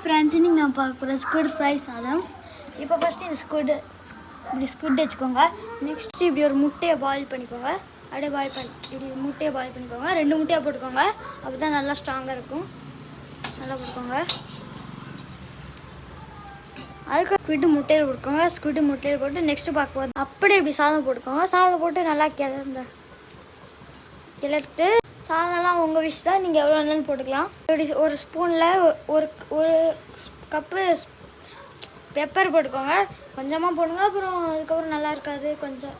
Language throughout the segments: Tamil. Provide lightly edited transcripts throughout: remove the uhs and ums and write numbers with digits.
ஃப்ரெண்ட்ஸ், இன்றைக்கி நான் பார்க்க போகிற ஸ்குவிட் ஃப்ரை சாதம். இப்போ ஃபஸ்ட்டு இந்த ஸ்குவிட் வச்சுக்கோங்க. நெக்ஸ்ட்டு இப்படி ஒரு முட்டையை பாயில் பண்ணிக்கோங்க. அப்படியே இப்படி முட்டையை பாயில் பண்ணிக்கோங்க. 2 முட்டையாக போட்டுக்கோங்க. அப்போ தான் நல்லா ஸ்ட்ராங்காக இருக்கும். நல்லா போட்டுக்கோங்க. அதுக்கு ஸ்குவிட் முட்டையில் போட்டுக்கோங்க. ஸ்குவிட் முட்டையில் போட்டு நெக்ஸ்ட்டு பார்க்க போது அப்படியே இப்படி சாதம் போட்டுக்கோங்க. சாதம் போட்டு நல்லா கிளறிட்டு சாதம்லாம் உங்கள் விஷ் தான், நீங்கள் எவ்வளோ வேணாலும் போட்டுக்கலாம். இப்படி ஒரு ஸ்பூனில் ஒரு கப்பு பெப்பர் போட்டுக்கோங்க. கொஞ்சமாக போடுங்க, அப்புறம் அதுக்கப்புறம் நல்லா இருக்காது. கொஞ்சம்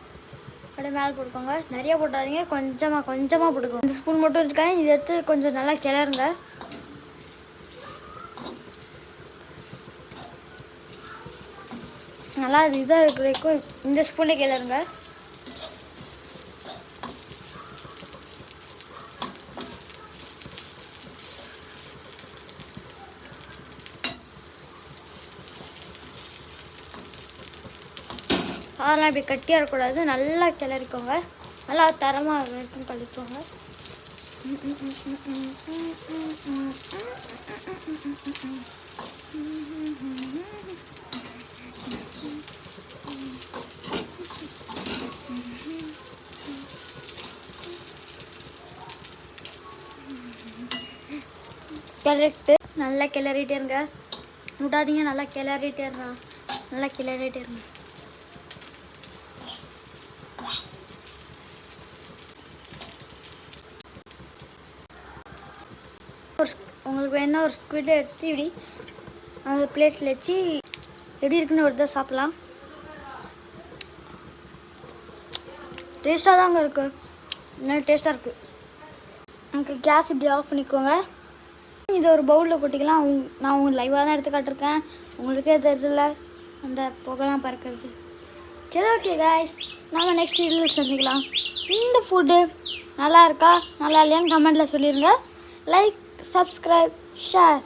அப்படியே மேலே போட்டுக்கோங்க. நிறையா போட்டாதீங்க, கொஞ்சமாக போட்டுக்கோங்க. 2 ஸ்பூன் மட்டும் இருக்காங்க. இதை எடுத்து கொஞ்சம் நல்லா கிளறுங்க. நல்லா இதாக இருக்கிற வரைக்கும் இந்த ஸ்பூனே கிளறுங்க. சாதம்லாம் இப்படி கட்டியாக இருக்கக்கூடாது. நல்லா கிளறிக்கோங்க. நல்லா தரமாக வரைக்கும் கழிக்கோங்க. கிளறிட்டு நல்லா கிளறிட்டே இருங்க. விடாதீங்க, நல்லா கிளறிட்டே இருங்க. உங்களுக்கு வேணால் ஒரு ஸ்குவிட் எடுத்து இப்படி அந்த பிளேட்டில் வச்சு எப்படி இருக்குன்னு ஒரு தான் சாப்பிட்லாம். டேஸ்ட்டாக தாங்க இருக்குது. இன்னும் டேஸ்ட்டாக இருக்குது. எனக்கு கேஸ் இப்படி ஆஃப் பண்ணிக்கோங்க. இதை ஒரு பவுலில் கொட்டிக்கலாம். நான் உங்களுக்கு லைவாக தான் எடுத்து காட்டிருக்கேன். உங்களுக்கே தெரிஞ்சல அந்த புகைலாம் பறக்கிறது. சரி, ஓகே காய்ஸ், நம்ம நெக்ஸ்ட் வீடியோவில் சந்திக்கலாம். இந்த ஃபுட்டு நல்லா இருக்கா நல்லா இல்லையான்னு கமெண்ட்டில் சொல்லிடுங்க. Like, subscribe, share.